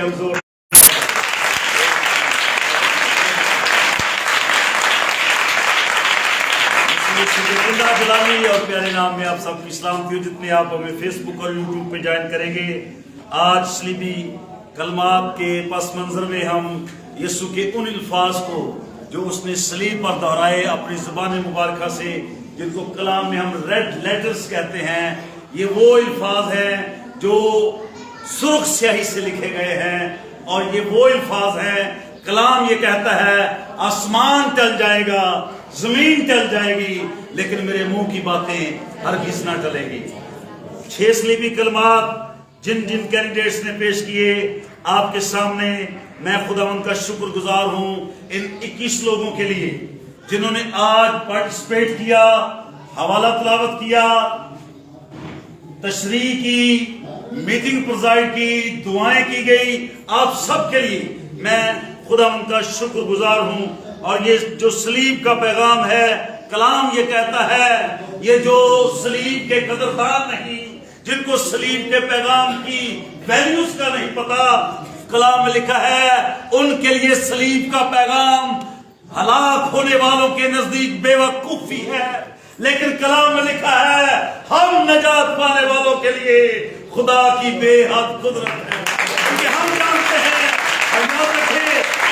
और जोर। गुलामी और प्यारे नाम में आप सब इस्लाम के जितने आप हमें फेसबुक और यूट्यूब पे ज्वाइन करेंगे, आज सलीबी कलमात के पस मंजर में हम यीशु के उन अल्फाज को जो उसने सलीब पर दोहराए अपनी जुबान मुबारक से, जिनको कलाम में हम रेड लेटर्स कहते हैं, ये वो अल्फाज हैं जो सुर्ख स्याही से लिखे गए हैं। और ये वो अल्फाज हैं, कलाम ये कहता है आसमान टल जाएगा, जमीन टल जाएगी, लेकिन मेरे मुंह की बातें हरगिज़ ना टलेगी। 6 सलीबी कलमात जिन जिन कैंडिडेट्स ने पेश किए आपके सामने, मैं खुदावंद का शुक्रगुजार हूं इन 21 लोगों के लिए जिन्होंने आज पार्टिसिपेट किया, हवाला तिलावत किया, तशरीह की, मीटिंग प्रोजाइड की, दुआएं की गई। आप सब के लिए मैं खुदावंद का शुक्रगुजार हूं। और ये जो सलीब का पैगाम है, कलाम ये कहता है, ये जो सलीब के कदरदान नहीं, जिनको सलीब के पैगाम की वैल्यूज का नहीं पता, कलाम में लिखा है उनके लिए सलीब का पैगाम हलाक होने वालों के नजदीक बेवकूफी है। लेकिन कलाम में लिखा है हम नजात पाने वालों के लिए खुदा की बेहद कुदरत है। क्योंकि हम जानते हैं और याद रखें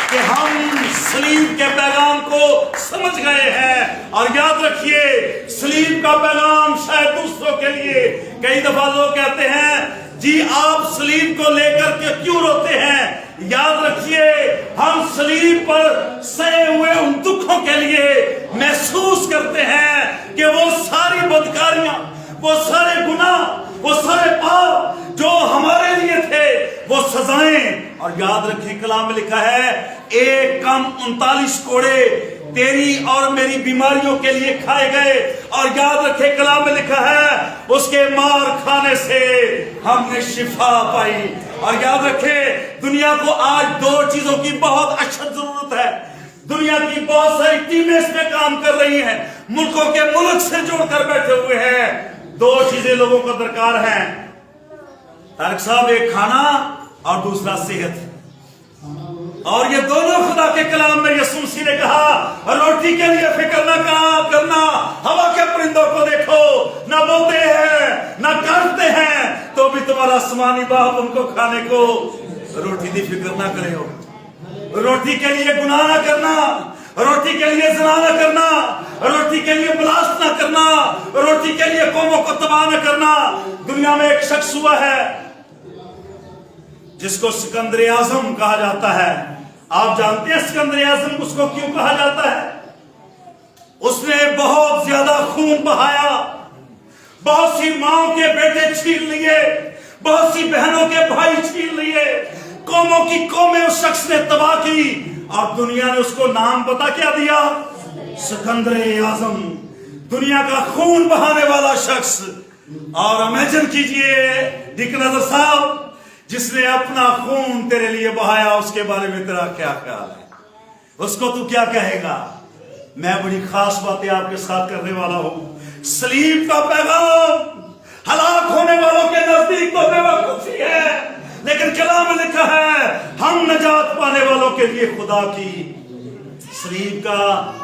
कि हम सलीब के पैगाम को समझ गए हैं। और याद रखिए, सलीब का पैगाम शायद दूसरों के लिए, कई दफा लोग कहते हैं जी आप सलीब को लेकर के क्यों रोते हैं। याद रखिए, हम सलीब पर सहे हुए उन दुखों के लिए महसूस करते हैं कि वो सारी बदकारियां, वो सारे गुनाह, वो सारे पाप जो हमारे लिए थे, वो सजाएं। और याद रखें, कलाम में लिखा है एक कम 39 कोड़े तेरी और मेरी बीमारियों के लिए खाए गए। और याद रखें, कलाम में लिखा है उसके मार खाने से हमने शिफा पाई। और याद रखें, दुनिया को आज 2 चीजों की बहुत अशद जरूरत है। दुनिया की बहुत सारी टीमें इसमें काम कर रही हैं, मुल्कों के मुल्क से जोड़कर बैठे हुए हैं। 2 चीजें लोगों को दरकार हैं, तारक साहब, एक खाना और दूसरा सेहत। और ये दोनों खुदा के कलाम में यीशु मसीह ने कहा, रोटी के लिए फिक्र ना करना, हवा के परिंदों को देखो, ना बोते हैं ना काटते हैं, तो भी तुम्हारा आसमानी बाप उनको खाने को रोटी की फिक्र ना करे हो। रोटी के लिए गुनाह ना करना, रोटी के लिए ज़िना ना करना, रोटी के लिए बलास्ट ना करना, रोटी के लिए कौमों को तबाह ना करना। दुनिया में एक शख्स हुआ है जिसको सिकंदर आजम कहा जाता है। आप जानते हैं सिकंदर आजम उसको क्यों कहा जाता है? उसने बहुत ज्यादा खून बहाया, बहुत सी माओं के बेटे छीन लिए, बहुत सी बहनों के भाई छीन लिए, कौमों की कौमें उस शख्स ने तबाह की। और दुनिया ने उसको नाम पता क्या दिया? सिकंदर आजम, दुनिया का खून बहाने वाला शख्स। और इमेजिन कीजिए डिकनजर साहब, जिसने अपना खून तेरे लिए बहाया, उसके बारे में तेरा क्या ख्याल है? उसको तू क्या कहेगा? मैं बड़ी खास बातें आपके साथ करने वाला हूं। सलीब का पैगाम हलाक होने वालों के नजदीक तो बेवकूफी है, लेकिन कलाम में लिखा है हम नजात पाने वालों के लिए खुदा की। सलीब का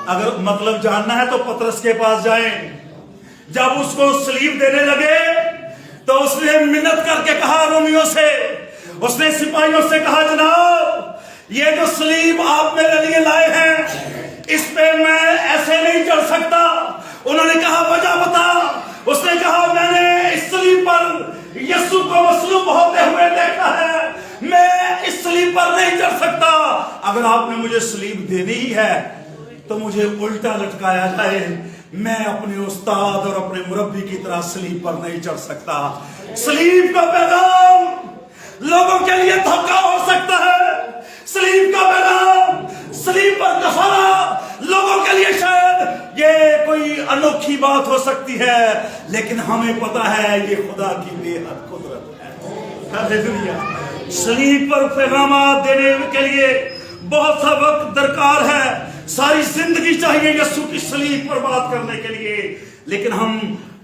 अगर मतलब जानना है तो पतरस के पास जाएं। जब उसको सलीब देने लगे तो उसने मिन्नत करके कहा रोमियो से, उसने सिपाहियों से कहा जनाब ये जो सलीब आप मेरे लिए लाए हैं, इस पे मैं ऐसे नहीं चढ़ सकता। उन्होंने कहा वजह बता। उसने कहा मैंने इस सलीब पर यीशु को मसलूब होते हुए देखा है, मैं इस सलीब पर नहीं चढ़ सकता। अगर आपने मुझे सलीब देनी ही है तो मुझे उल्टा लटकाया जाए, मैं अपने उस्ताद और अपने मुरब्बी की तरह सलीब पर नहीं चढ़ सकता। सलीब का पैगाम लोगों के लिए धोखा हो सकता है, सलीब का पैगाम, सलीब पर कफारा लोगों के लिए शायद ये कोई अनोखी बात हो सकती है, लेकिन हमें पता है ये खुदा की बेहद कुदरत है। हालेलुया। सलीब पर पैगाम देने के लिए बहुत सा वक्त दरकार है, सारी जिंदगी चाहिए यीशु की सलीब पर बात करने के लिए। लेकिन हम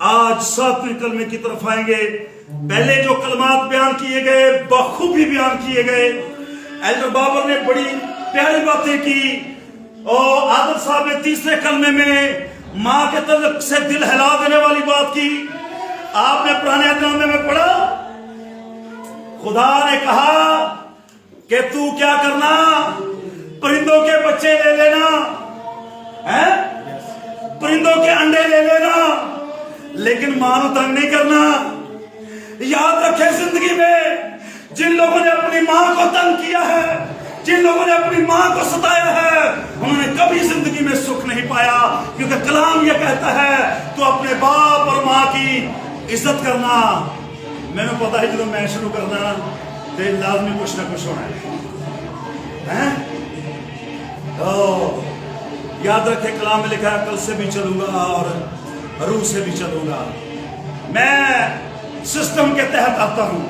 आज 7वें कलमे की तरफ आएंगे। पहले जो कलमात बयान किए गए बखूबी बयान किए गए, एल्डर बाबर ने बड़ी प्यारी बातें की। और आदिल साहब ने तीसरे कलमे में माँ के तल्लुक से दिल हिला देने वाली बात की। आपने पुराने अहदनामे में पढ़ा, खुदा ने कहा कि तू क्या करना, परिंदों के बच्चे ले लेना, है परिंदों के अंडे ले लेना, लेकिन मां को तंग नहीं करना। याद रखें, जिंदगी में जिन लोगों ने अपनी मां को तंग किया है, जिन लोगों ने अपनी मां को सताया है, उन्होंने कभी जिंदगी में सुख नहीं पाया। क्योंकि कलाम यह कहता है तो अपने बाप और मां की इज्जत करना। मैंने पता है जो मैं शुरू करना तो लाजमी कुछ ना कुछ होना है। तो याद रखे, कलाम में लिखा है कल से भी चलूंगा और रूह से भी चलूंगा। मैं सिस्टम के तहत आता हूं,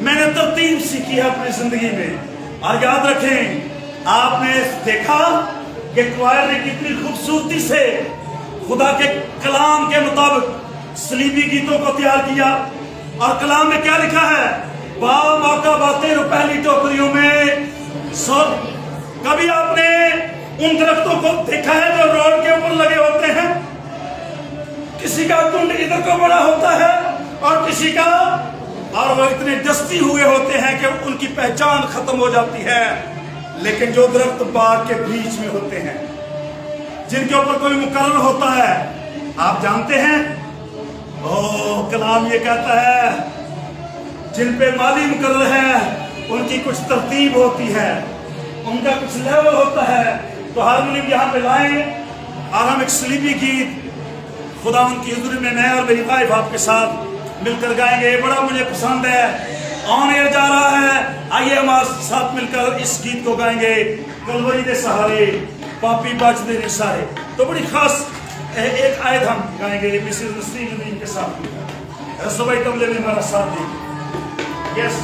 मैंने तरतीब सीखी है अपनी जिंदगी में। और याद रखें, आपने देखा कि क्वायर ने कितनी खूबसूरती से खुदा के कलाम के मुताबिक सलीबी गीतों को तैयार किया। और कलाम में क्या लिखा है, बा मौका बातें पहली टोकरियों में। कभी आपने उन दरख्तों को देखा है जो रोड के ऊपर लगे होते हैं? किसी का कुंड इधर को बड़ा होता है और किसी का, और वो इतने दस्ती हुए होते हैं कि उनकी पहचान खत्म हो जाती है। लेकिन जो दरख्त बाग के बीच में होते हैं, जिनके ऊपर कोई मुकर्रर होता है, आप जानते हैं, ओ कलाम ये कहता है जिन पे माली मुकर्रर है उनकी कुछ तरतीब होती है, उनका कुछ लेवल होता है। तो हारमोनियम यहाँ पे लाएं और हम एक सलीबी गीत खुदा उनकी हुजूरी में मैं और मेरी वाइफ आपके साथ मिलकर गाएंगे। बड़ा मुझे पसंद है, ऑन एयर जा रहा है। आइए हमारे साथ मिलकर इस गीत को गाएंगे, कलवरी दे सहारे पापी बचदे ने सारे। तो बड़ी खास एक आयत हम गाएंगे मिसेस नसरीन नदीम के साथ। सबाई तबले में हमारा साथ दीजिए। Yes,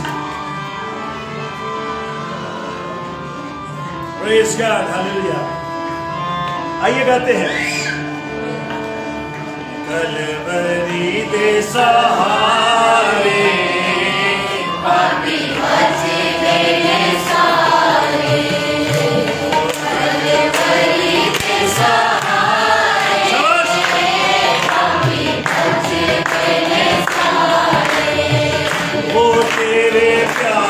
praise God, hallelujah. आइए गाते हैं, कलवरी दे सहारे पापी बचदे ने सारे, कलवरी दे सहारे पापी बचदे ने सारे। वो तेरे प्यार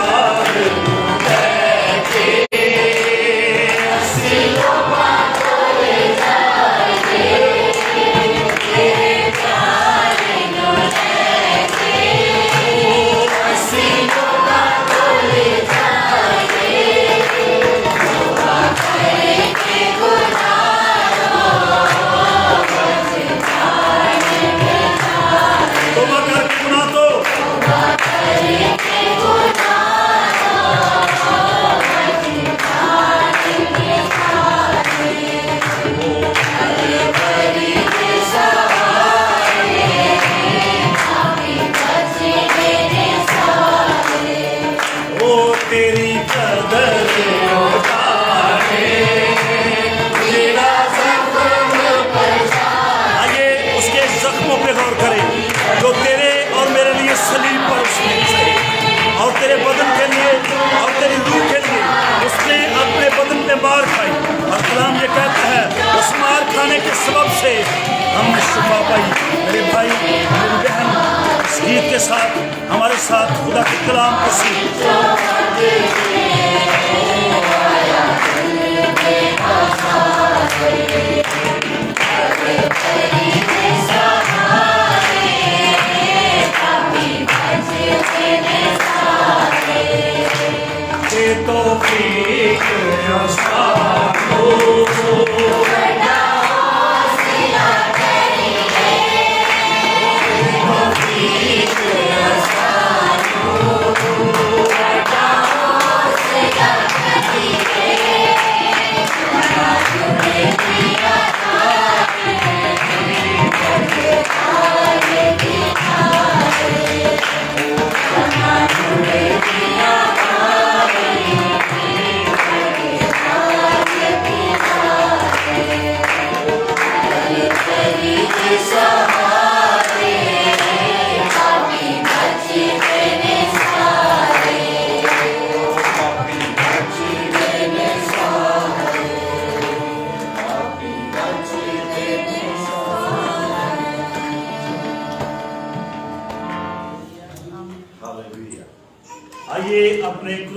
के सबब से हमने शिफा पाई। मेरे भाई मेरी बहन, इस गीत के साथ हमारे साथ खुदा के कलाम को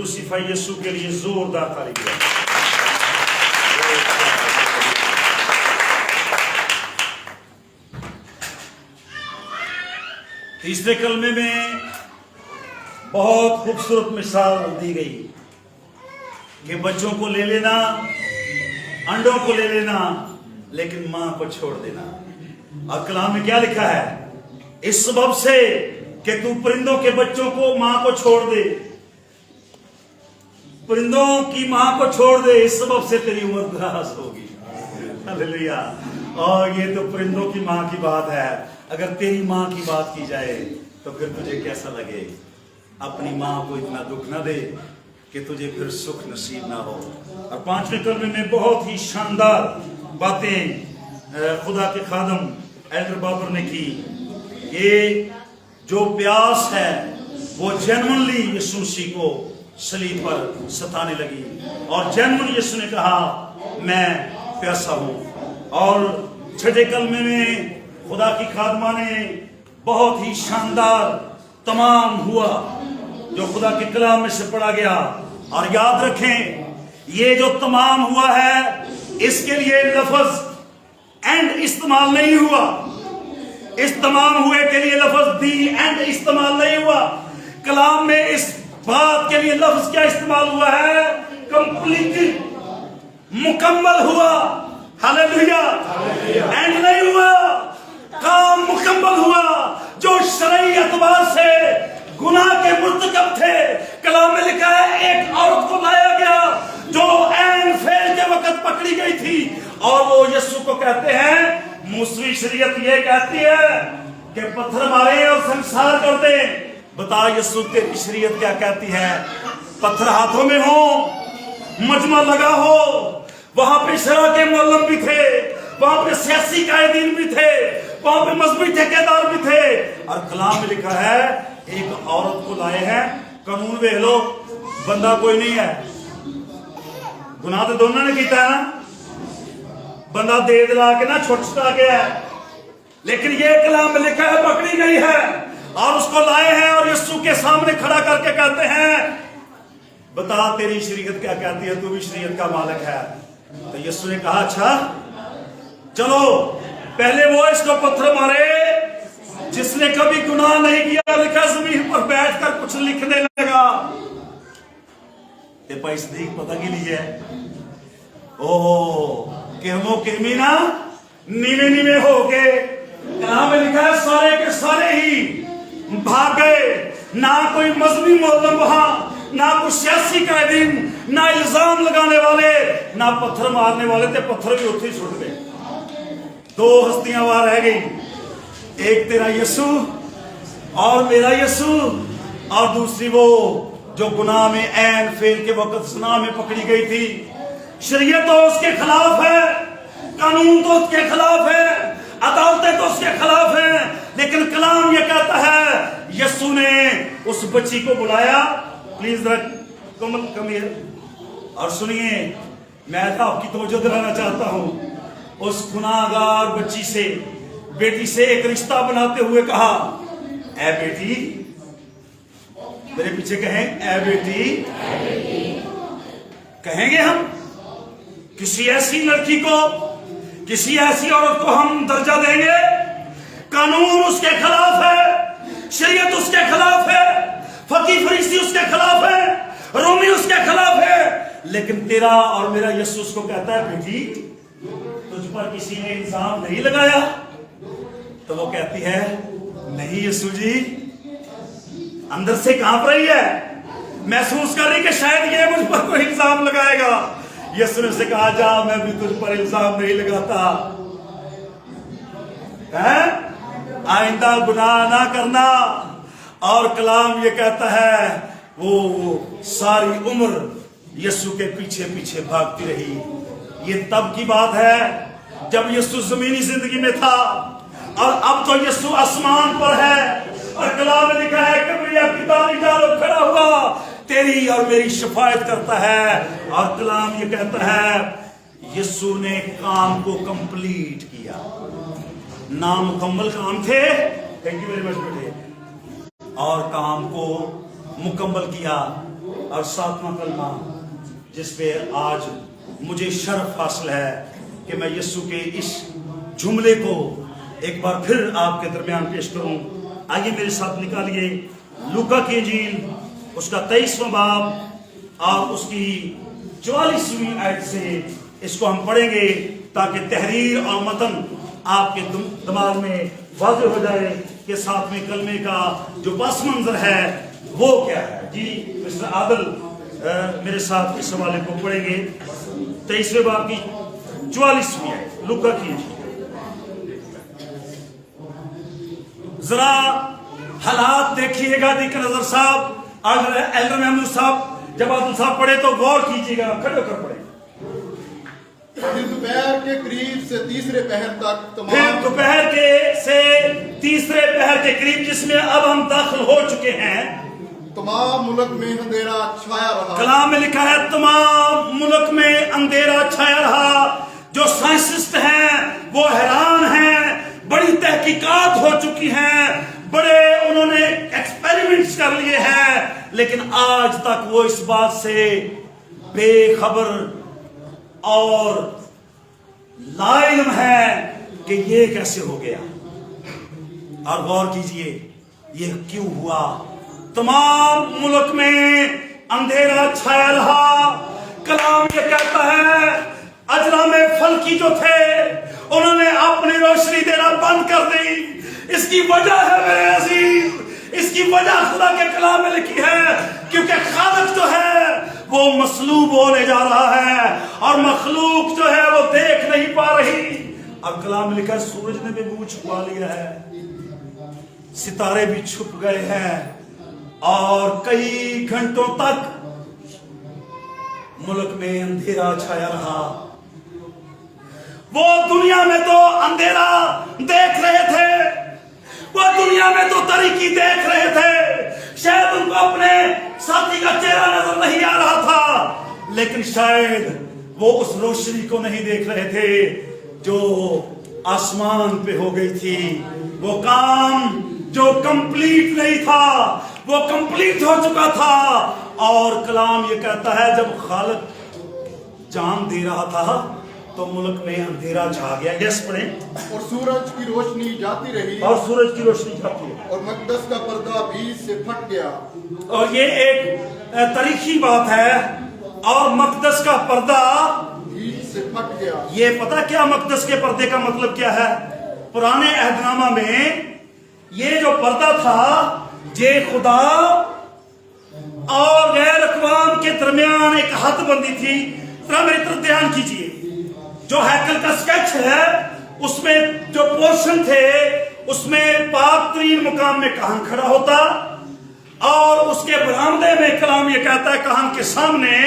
क्रूसीफाई यीशु के लिए जोरदार ताली दिया। तीसरे कलमे में बहुत खूबसूरत मिसाल दी गई कि बच्चों को ले लेना, अंडों को ले लेना, लेकिन मां को छोड़ देना। और कलाम में क्या लिखा है? इस सबब से कि तू परिंदों के बच्चों को मां को छोड़ दे, परिंदों की मां को छोड़ दे, इस सबब से तेरी उम्र दराज होगी। हालेलुया। और ये तो परिंदों की मां की बात है। अगर तेरी मां की बात की जाए तो फिर तुझे कैसा लगे? अपनी मां को इतना दुख ना दे कि तुझे फिर सुख नसीब ना हो। और पांचवें कलमे में बहुत ही शानदार बातें खुदा के खादम एल्डर बाबर ने की। ये जो प्यास है वो जेन्युइनली यीशु मसीह को सलीब पर सताने लगी और जेन्युइन यीशु ने कहा मैं प्यासा हूं। और छठे कलमे में खुदा की खादमा ने बहुत ही शानदार तमाम हुआ जो खुदा के कलाम में से पढ़ा गया। और याद रखें ये जो तमाम हुआ है इसके लिए लफ्ज एंड इस्तेमाल नहीं हुआ। इस तमाम हुए के लिए लफ्ज दी एंड इस्तेमाल नहीं हुआ। कलाम में इस बात के लिए लफ्ज क्या इस्तेमाल हुआ है? कंप्लीटेड, मुकम्मल हुआ। हालेलुया। एंड नहीं हुआ, काम मुकम्मल हुआ। जो शरई एतबार से गुनाह के मुर्तकब थे, कलाम में लिखा है एक औरत को लाया गया जो ऐन फेल के वक्त पकड़ी गई थी और वो यीशु को कहते हैं, मूसवी शरीयत ये कहती है कि पत्थर मारे और संसार कर दे। बता यीशु तेरी शरीयत क्या कहती है? पत्थर हाथों में हो, मजमा लगा हो, वहां पे शरा के मौलम भी थे, वहां पे सियासी कायदीन भी थे, वहां पे मजहबी ठेकेदार भी थे। और कलाम में लिखा है एक औरत को लाए हैं। कानून देख लो, बंदा कोई नहीं है, गुनाह तो दोनों ने किया है ना, बंदा दे दिला के ना छुटछुटा गया है। लेकिन ये कलाम में लिखा है पकड़ी गई है और उसको लाए हैं और यीशु के सामने खड़ा करके कहते हैं बता तेरी शरीयत क्या कहती है, तू भी शरीयत का मालिक है। तो यीशु ने कहा अच्छा चलो पहले वो इसको पत्थर मारे जिसने कभी गुनाह नहीं किया। लिखा जमीन पर बैठकर कुछ लिखने लगा। ते भाई सदीक पता की लीजिए ओह केमो केमी ना नीवे नीवे हो गए। कलाम में लिखा है सारे के सारे ही भाग गए। ना कोई मजहबी मौलम वहां, ना कोई सियासी कायदीन, ना इल्जाम लगाने वाले, ना पत्थर मारने वाले थे। पत्थर भी उठे छुट गए। दो हस्तियां वहां रह गई, एक तेरा यीशु और मेरा यीशु, और दूसरी वो जो गुनाह में ऐन फेल के वक्त गुनाह में पकड़ी गई थी। शरीयत तो उसके खिलाफ है, कानून तो उसके खिलाफ है, अदालतें तो उसके खिलाफ हैं, लेकिन कलाम ये कहता है यीशु ने उस बच्ची को बुलाया। प्लीज कम हियर और सुनिए, मैं तो आपकी तवज्जो दिलाना चाहता हूं। उस गुनाहगार बच्ची से, बेटी से एक रिश्ता बनाते हुए कहा ऐ बेटी, मेरे पीछे कहें ऐ बेटी, कहेंगे हम किसी ऐसी लड़की को, किसी ऐसी औरत को हम दर्जा देंगे? कानून उसके खिलाफ है, शरीयत उसके खिलाफ है, फकीह फरीसी उसके खिलाफ है, रोमी उसके खिलाफ है, लेकिन तेरा और मेरा यीशु उसको कहता है बेटी तुझ पर किसी ने इल्जाम नहीं लगाया? तो वो कहती है नहीं यीशु जी। अंदर से कांप रही है, महसूस कर रही कि शायद ये मुझ पर कोई इल्जाम लगाएगा। यीशु ने से कहा जा मैं भी तुझ पर इल्जाम नहीं लगाता है, आइंदा गुनाह ना करना। और कलाम ये कहता है वो सारी उम्र यीशु के पीछे पीछे भागती रही। ये तब की बात है जब यीशु जमीनी जिंदगी में था और अब तो यीशु आसमान पर है। और कलाम में लिखा है कब्रिया की दानी डालो खड़ा हुआ तेरी और मेरी शफायत करता है। और कलाम ये कहता है यीशु ने काम को कंप्लीट किया। नामुकम्मल काम थे, थैंक यू वेरी मच बेटे, और काम को मुकम्मल किया। और सातवां कलमा जिस पे आज मुझे शर्फ हासिल है कि मैं यीशु के इस जुमले को एक बार फिर आपके दरमियान पेश करूं। आइए मेरे साथ निकालिए लूका की इंजील उसका 23वां बाब और उसकी 44वीं आयत से इसको हम पढ़ेंगे ताकि तहरीर और मतन आपके दिमाग में वाज़ेह हो जाए कि सातवें कलमे का जो पस मंजर है वो क्या है। जी मिस्टर आदिल मेरे साथ इस हवाले को पढ़ेंगे। 23वें बाब की 44वीं आयत लूका की। जरा हालात देखिएगा दीकर नजर साहब और एल्डर महमूद साहब, जब आदिल साहब पढ़े तो गौर कीजिएगा, खड़े होकर पढ़े। फिर दोपहर के करीब से तीसरे पहर तक फिर दोपहर के से तीसरे पहर के करीब जिसमें अब हम दाखिल हो चुके हैं, तमाम मुल्क में अंधेरा छाया रहा। कलाम में लिखा है तमाम मुल्क में अंधेरा छाया रहा। जो साइंटिस्ट हैं वो हैरान हैं, बड़ी तहकीकात हो चुकी हैं, बड़े उन्होंने एक्सपेरिमेंट्स कर लिए हैं, लेकिन आज तक वो इस बात से बेखबर और लाइल्म है कि ये कैसे हो गया। और गौर कीजिए ये क्यों हुआ। तमाम मुल्क में अंधेरा छाया रहा। कलाम ये कहता है अजरा में फलकी जो थे उन्होंने अपनी रोशनी देना बंद कर दी। इसकी वजह है मेरे अजीज, इसकी वजह खुदा के कलाम में लिखी है, क्योंकि खालिक जो है वो मसलूब होने जा रहा है और मखलूक जो है वो देख नहीं पा रही। अब कलाम में लिखा सूरज ने भी मुंह छुपा लिया है, सितारे भी छुप गए हैं और कई घंटों तक मुल्क में अंधेरा छाया रहा। वो दुनिया में तो अंधेरा देख रहे थे, वो दुनिया में तो तरीकी देख रहे थे, शायद उनको अपने साथी का चेहरा नजर नहीं आ रहा था, लेकिन शायद वो उस रोशनी को नहीं देख रहे थे जो आसमान पे हो गई थी। वो काम जो कंप्लीट नहीं था वो कंप्लीट हो चुका था। और कलाम ये कहता है जब खालिक जान दे रहा था तो मुल्क में अंधेरा छा गया। यस पढ़ें। और सूरज की रोशनी जाती रही और सूरज की रोशनी जाती है और मकदस का पर्दा बीच से फट गया। और ये एक तारीखी बात है। और मकदस का पर्दा बीच से फट गया। ये पता क्या मकदस के पर्दे का मतलब क्या है? पुराने अहदनामा में ये जो पर्दा था ये खुदा और गैर अक़वाम के दरमियान एक हद बंदी थी। जरा मेरी तरफ ध्यान कीजिए। जो हैकल का स्केच है उसमें जो पोर्शन थे उसमें पाक तरीन मुकाम में कहन खड़ा होता और उसके बरामदे में कलाम ये कहता है कहन के सामने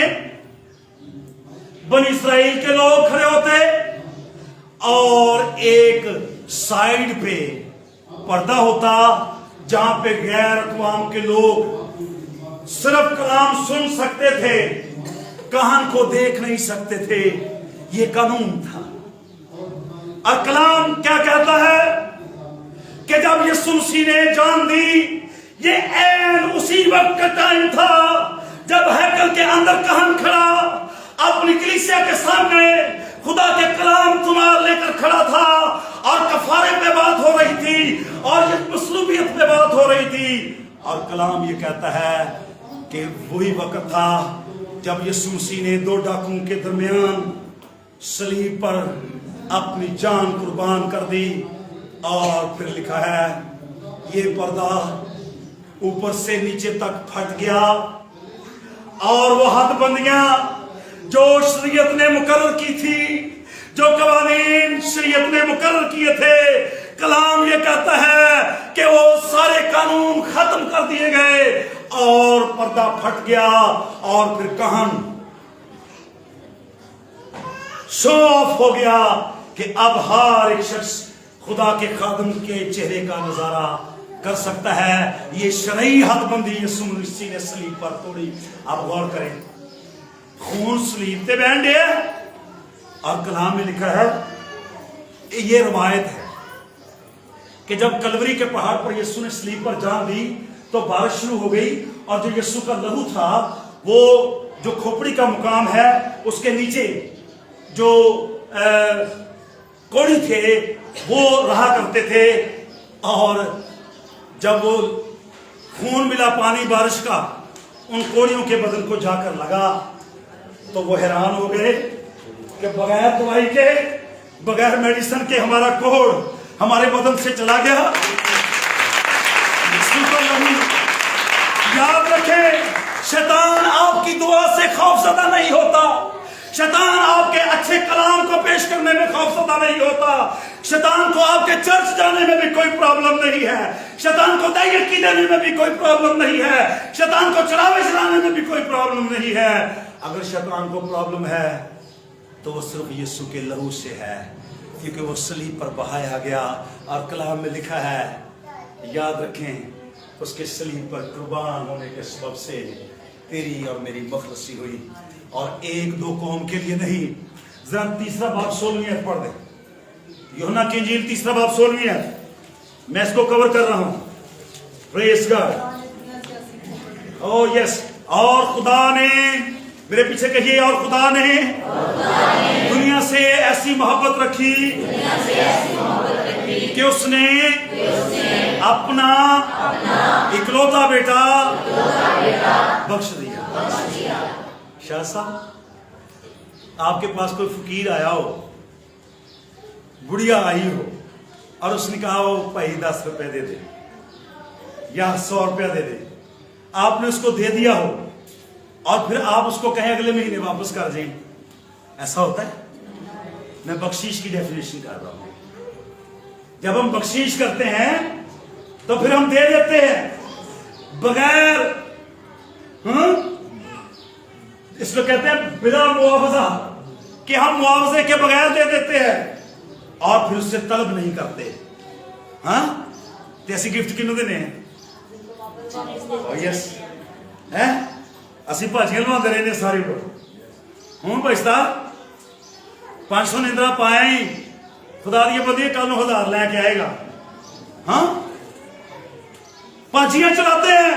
बनी इस्राएल के लोग खड़े होते और एक साइड पे पर्दा होता जहां पे गैर अक़वाम के लोग सिर्फ कलाम सुन सकते थे, कहन को देख नहीं सकते थे। ये कानून था। और कलाम क्या कहता है कि जब यीशु मसीह ने जान दी, ये ऐन उसी वक्त का टाइम था जब हैकल के अंदर कहन खड़ा अपनी कलीसिया के सामने खुदा के कलाम तुम्हार लेकर खड़ा था और कफारे पे बात हो रही थी और ये मसलूबियत पे बात हो रही थी। और कलाम ये कहता है कि वही वक्त था जब यीशु मसीह ने दो डाकुओं के दरमियान सलीब पर अपनी जान कुर्बान कर दी। और फिर लिखा है ये पर्दा ऊपर से नीचे तक फट गया और वो हदबंदियां जो शरीयत ने मुकर्रर की थी, जो कवानीन शरीयत ने मुकर्रर किए थे, कलाम ये कहता है कि वो सारे कानून खत्म कर दिए गए और पर्दा फट गया। और फिर कहन शो ऑफ हो गया कि अब हर एक शख्स खुदा के खादम के चेहरे का नजारा कर सकता है। ये शरई हदबंदी यीशु मसीह ने सलीब पर तोड़ी। आप गौर करें, खून सलीब पे बहन डे और कलाम में लिखा है, ये रवायत है कि जब कलवरी के पहाड़ पर यीशु ने सलीब पर जान दी तो बारिश शुरू हो गई और जो यीशु का लहू था वो जो खोपड़ी का मुकाम है उसके नीचे जो कोड़ी थे वो रहा करते थे, और जब वो खून मिला पानी बारिश का उन कोड़ियों के बदन को जाकर लगा तो वो हैरान हो गए कि बगैर दवाई के, बगैर मेडिसिन के हमारा कोड़ हमारे बदन से चला गया। याद रखें, शैतान आपकी दुआ से खौफजदा नहीं होता, शैतान आपके अच्छे कलाम को पेश करने में खौफजदा नहीं होता, शैतान को आपके चर्च जाने में भी कोई प्रॉब्लम नहीं है, शैतान को दायकी देने में भी कोई प्रॉब्लम नहीं है, शैतान को चढ़ावे चढ़ाने में भी कोई प्रॉब्लम नहीं है। अगर शैतान को प्रॉब्लम है तो वो सिर्फ यीशु के लहू से है, क्योंकि वो सलीब पर बहाया गया और कलाम में लिखा है, याद रखें, उसके सलीब पर कुर्बान होने के सबब से तेरी और मेरी मखलसी हुई, और एक दो कौम के लिए नहीं। जरा तीसरा बाब 16वीं आयत पढ़ दे, यूहन्ना की इंजील तीसरा बाब 16वीं आयत, मैं इसको कवर कर रहा हूं। Praise God. Oh yes. और खुदा ने, मेरे पीछे कहिए, और खुदा ने दुनिया से ऐसी मोहब्बत रखी कि उसने अपना इकलौता बेटा बख्श दिया। शाह साहब, आपके पास कोई फकीर आया हो, बुढ़िया आई हो, और उसने कहा हो भाई 10 रुपए दे दे या 100 रुपया दे दे, आपने उसको दे दिया हो और फिर आप उसको कहें अगले महीने वापस कर दें, ऐसा होता है? मैं बख्शीश की डेफिनेशन कर रहा हूं। जब हम बख्शीश करते हैं तो फिर हम दे देते हैं बगैर, इसको कहते हैं बिना मुआवजा, कि हम मुआवजे के बगैर दे देते हैं और फिर उससे तलब नहीं करते। हाँ, ऐसी गिफ्ट किन्हों देने हैं? यस है, ਅਸੀਂ ਭਾਜੀਆਂ ਲਵਾਉਂਦੇ ਰਹੇ ਨੇ ਸਾਰੇ ਲੋਕ। ਹੁਣ ਭਾਈ ਸਾਹਿਬ 500 ਨਿੰਦਰਾ ਪਾਇਆ ਹੀ, खुदा दी बंदी कल 1000 लेके आएगा। हाँ, भाजियां चलाते हैं।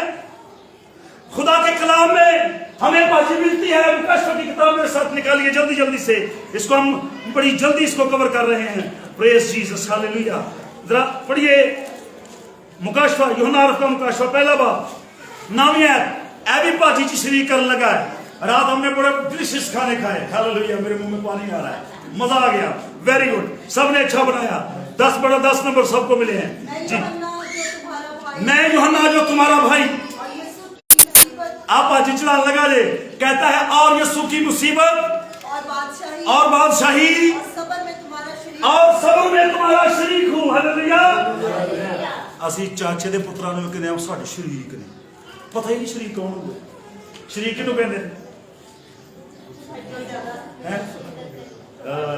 खुदा के कलाम में हमें भाजी मिलती है, मुकाशवा की किताब मेरे साथ निकालिए जल्दी जल्दी से, इसको हम बड़ी जल्दी इसको कवर कर रहे हैं। Praise Jesus, hallelujah. जरा पढ़िए मुकाशवा, यूहन्ना का मुकाशवा पहला बाब 9वीं आयत। ऐ भी भाजी च शरीक करने लगा है। रात हमने बड़े डिलिशियस खाने खाए, हालेलुया, मेरे मुंह में पानी आ रहा है, मजा आ गया, वेरी गुड, सबने अच्छा बनाया, 10 बड़ा 10 नंबर सबको मिले हैं जी। मैं यूहन्ना जो तुम्हारा भाई, आप आज चढ़ाने लगा जे, कहता है और यीशु की मुसीबत और बादशाही और सबर में तुम्हारा शरीक हूं। हालेलुया। ਅਸੀਂ ਚਾਚੇ ਦੇ ਪੁੱਤਰਾਂ ਨੂੰ ਕਹਿੰਦੇ ਆ ਸਾਡੇ ਸ਼ਰੀਕ ਨੇ, ਪਤਾ ਹੀ ਨਹੀਂ ਸ਼ਰੀਕ ਕੌਣ ਹੁੰਦਾ। ਸ਼ਰੀਕ ਕਿਹਨੂੰ ਕਹਿੰਦੇ ਨੇ? ਹੈ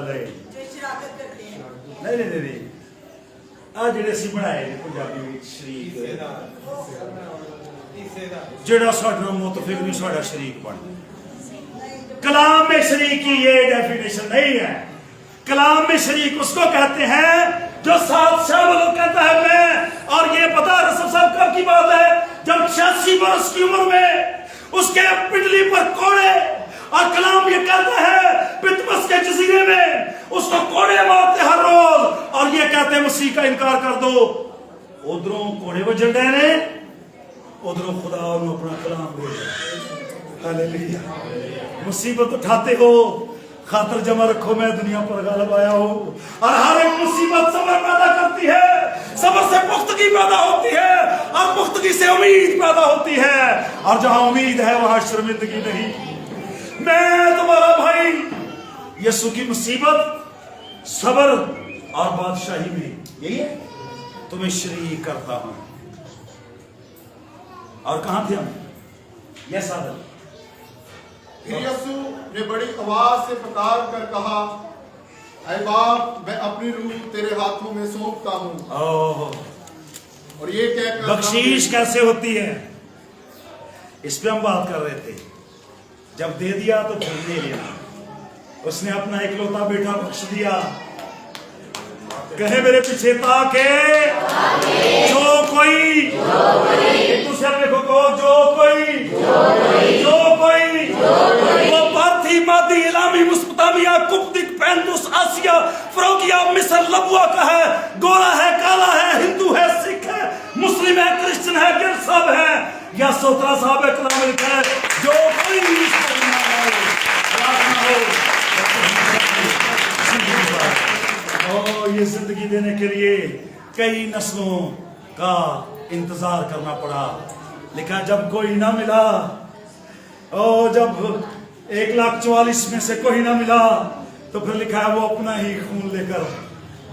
नहीं, आ ਜਿਹੜੇ ਅਸੀਂ ਬਣਾਏ ਨੇ ਪੰਜਾਬੀ ਵਿੱਚ ਸ਼ਰੀਕ, ਜਿਹੜਾ ਸਾਡਾ ਮੁਤਫਿਕ ਵੀ ਸਾਡਾ ਸ਼ਰੀਕ ਬਣ। कलाम में शरीक की ये डेफिनेशन नहीं है। कलाम में शरीक उसको कहते हैं जो साथ शामिल कहता है मैं, और ये पता रसूल साहब कब की बात है, जब 86 वर्ष की उम्र में उसके पिंडली पर कोड़े, और कलाम ये कहता है पितमस के जजीरे में उसको कोड़े मारते हर रोज, और ये कहते हैं मसीह का इनकार कर दो। उधरों कोड़े वजन डे ने, उधरों खुदा ने अपना कलाम भेजा। हालेलुया। मुसीबत उठाते हो, खातर जमा रखो मैं दुनिया पर गालिब आया हूं, और हर एक मुसीबत सब्र पैदा करती है, सब्र से पुख्तगी पैदा होती है, और पुख्तगी से उम्मीद पैदा होती है, और जहां उम्मीद है वहां शर्मिंदगी नहीं। मैं तुम्हारा भाई यीशु की मुसीबत, सब्र और बादशाही में यही है, तुम्हें शरीक करता हूं। और कहां थे हम? यस आदम। फिर यीशु ने बड़ी आवाज से पुकार कर कहा, ऐ बाप, मैं अपनी रूह तेरे हाथों में सौंपता हूं। और ये कहकर बख्शीश कैसे होती है, इस पे हम बात कर रहे थे। जब दे दिया तो फिर ले लिया। उसने अपना इकलौता बेटा बख्श दिया, कहे मेरे पीछे ताके जो कोई एक दूसरे में देखो जो कोई वो पार्थी मादी इलामी मुस्तामिया कुप्तिक पैंतुस आसिया फ्रोकिया मिस्र लबुआ का है, गोरा है, काला है, हिंदू है, सिख है, मुस्लिम है, क्रिश्चियन है, गिर सब है, या सोतरा साहब है, कलाम लिखा है जो कोई ये जिंदगी देने के लिए कई नस्लों का इंतजार करना पड़ा। लिखा जब कोई ना मिला, जब 1,44,000 में से कोई ना मिला, तो फिर लिखा है वो अपना ही खून लेकर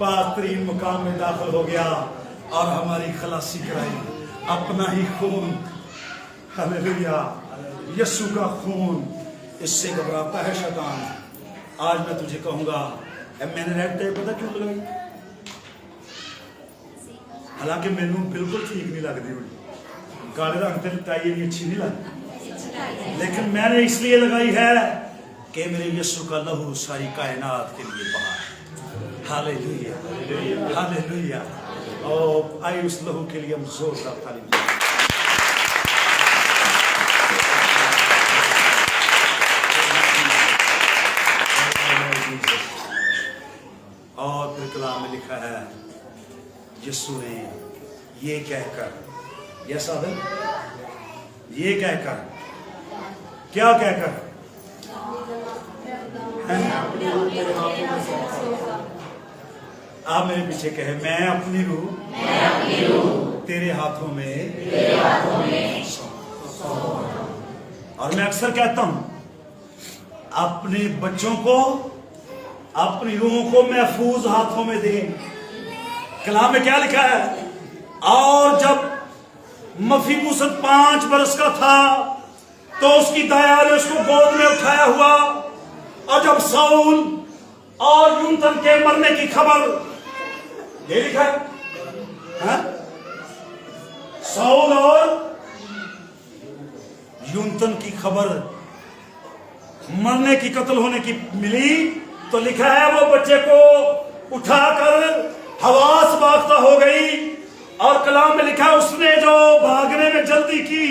पाक-तरीन मुकाम में दाखिल हो गया और हमारी खलासी कराई। अपना ही खून, हालेलुया, यीशु का खून, इससे घबराता है शैतान। आज मैं तुझे कहूंगा, मैंने रेड टेप पता क्यों लगाई? हालांकि मैनू बिल्कुल ठीक नहीं लगती, काले रंग से टाई भी अच्छी नहीं लगती, लेकिन मैंने इसलिए लगाई है कि मेरे यीशु का लहू सारी कायनात के लिए बहा है। Hallelujah, hallelujah. और आई उस लहू के लिए हम जोरदार ताली दें। और फिर कलाम में लिखा है यीशु ने ये कहकर, यस आदम, ये कहकर, क्या कहकर, आप मेरे पीछे कहे, मैं अपनी रूह तेरे हाथों में और मैं अक्सर कहता हूं अपने बच्चों को, अपनी रूहों को महफूज हाथों में दें। कलाम में क्या लिखा है? और जब मफीबूसत 5 बरस का था तो उसकी दाया ने उसको गोद में उठाया हुआ, और जब साउल और यूनतन के मरने की खबर, ये लिखा है, साउल और यूनतन की खबर मरने की, कत्ल होने की मिली, तो लिखा है वो बच्चे को उठाकर हवास बाख्ता हो गई। और कलाम में लिखा है उसने जो भागने में जल्दी की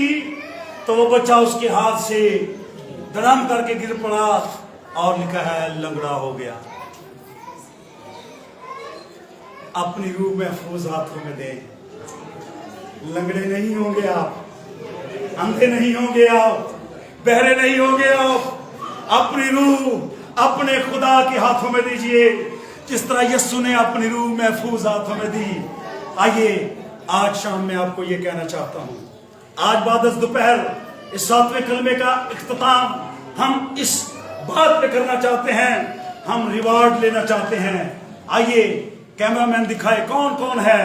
तो वो बच्चा उसके हाथ से धड़ाम करके गिर पड़ा और लिखा है लंगड़ा हो गया। अपनी रूह महफूज हाथों में दें। लंगड़े नहीं होंगे आप, अंधे नहीं होंगे आप, बहरे नहीं होंगे आप। अपनी रूह अपने खुदा के हाथों में दीजिए, जिस तरह यीशु ने अपनी रूह महफूज हाथों में दी। आइए आज शाम में आपको ये कहना चाहता हूं, आज बाद दोपहर इस 7वें कलमे का इख्तिताम हम इस बात पे करना चाहते हैं, हम रिवार्ड लेना चाहते हैं। आइए कैमरामैन दिखाए कौन कौन है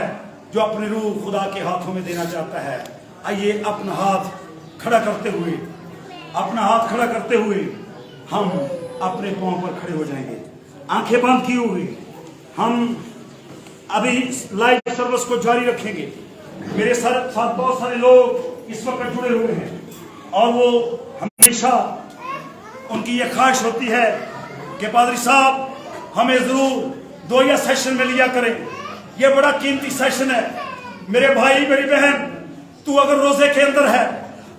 जो अपनी रूह खुदा के हाथों में देना चाहता है। आइए अपना हाथ खड़ा करते हुए, अपना हाथ खड़ा करते हुए हम अपने पांव पर खड़े हो जाएंगे, आंखें बंद की हुई। हम अभी लाइव सर्विस को जारी रखेंगे। मेरे साथ बहुत सारे लोग इस वक्त जुड़े हुए हैं और वो हमेशा उनकी ये ख्वाहिश होती है कि पादरी साहब हमें जरूर 2 या सेशन में लिया करें। ये बड़ा कीमती सेशन है। मेरे भाई मेरी बहन, तू अगर रोजे के अंदर है,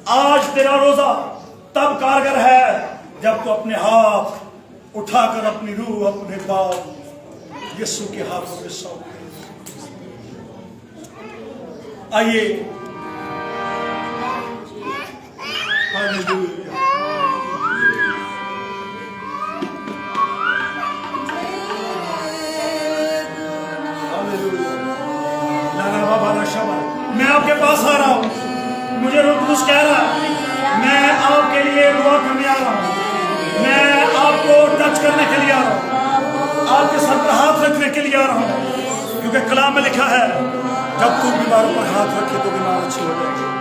आज तेरा रोजा तब कारगर है जब तू अपने हाथ उठाकर अपनी रूह अपने बाप यीशु के हाथों में सौंप। आइए हालेलुया, मैं आपके पास आ रहा हूं। मुझे रूह कुदूस कह रहा है मैं आपके लिए दुआ करने आ रहा हूं, मैं आपको टच करने के लिए आ रहा हूं, आपके सर पर हाथ रखने के लिए आ रहा हूं, क्योंकि कलाम में लिखा है जब तू बीमारों पर हाथ रखे तो बीमार अच्छे हो जाएंगे।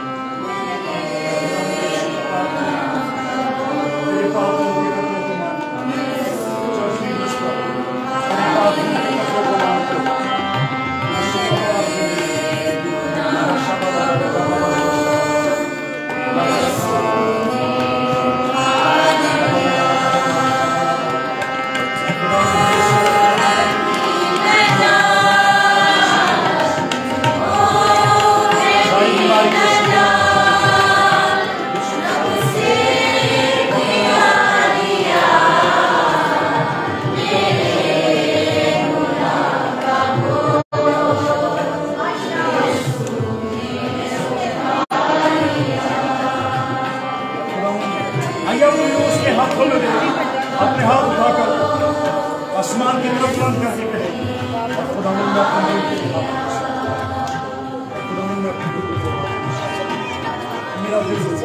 कहीं कहीं खुदावन मैं अपनी रूह तेरे हाथ में खुदावन मैं अपनी रूह तेरे हाथ में मेरा दिल से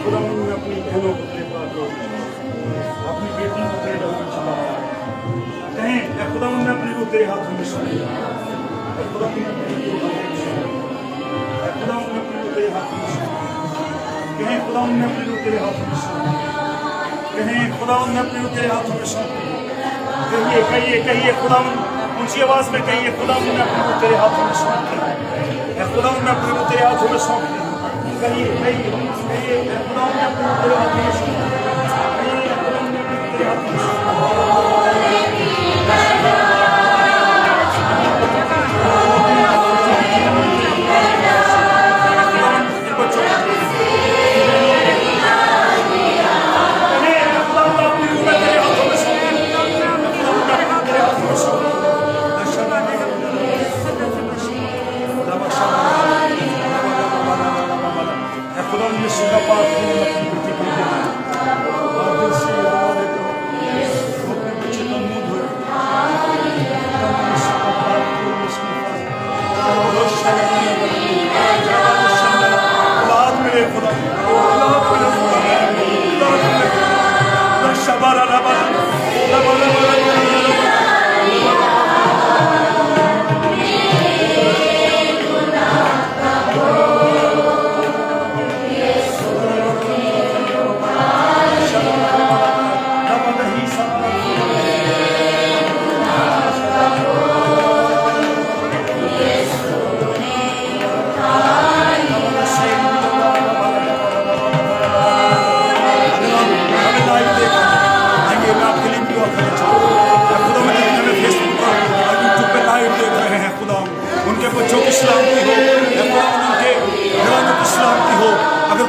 खुदावन मैं अपनी बहनों को तेरे पास अपनी बेटियों को तेरे हाथ में चला कहें खुदावन मैं अपनी रूह तेरे हाथों में सौंप खुदावन मैं अपनी रूह तेरे हाथों में सौंप कहें खुदावन मैं अपनी रूह तेरे हाथों में सौंप कहें खुदावन मैं अपनी रूह तेरे हाथों में सौंप कहिए कहिए कहिए खुदावन ऊंची आवाज में कहिए खुदावन मैं अपनी रूह तेरे हाथों में सौंप खुदावन मैं अपनी रूह तेरे हाथों में सौंप कहिए कहिए कहिए खुदावन मैं अपनी रूह तेरे हाथों में सौंप कहिए खुदावन मैं अपनी रूह तेरे हाथों में सौंप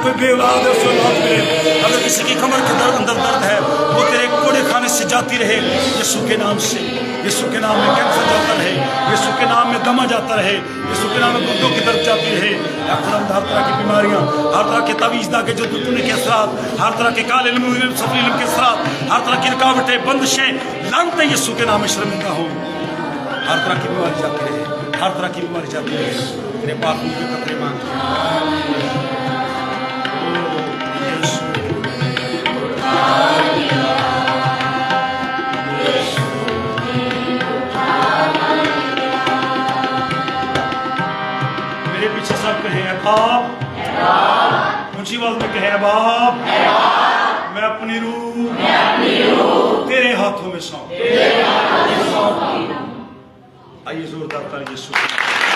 कोई बेऔलाद है उसे औलाद मिले अगर किसी की कमर के अंदर दर्द है वो तेरे कोड़े खाने से जाती रहे यीशु के नाम से यीशु के नाम में कैंसर जाता रहे यीशु के नाम में दमा जाता रहे यीशु के नाम में गुर्दों की दर्द जाती रहे हर तरह की बीमारियां हर तरह के तवीज़ दागे जो टूटने के असरात हर तरह के काले सफेद इल्म के असरात हर तरह की रुकावटें बंदिशें लानतें यीशु के नाम में शर्मिंदा हो हर तरह की बीमारी जाती रहे हर तरह की बीमारी जाती रहे तेरे पाक के कतरे मांगते मेरे पीछे सब कहे बाप ऊंची आवाज में कहे बाप मैं अपनी रूह तेरे हाथों में सौंप आइए जोरदार ताली यीशु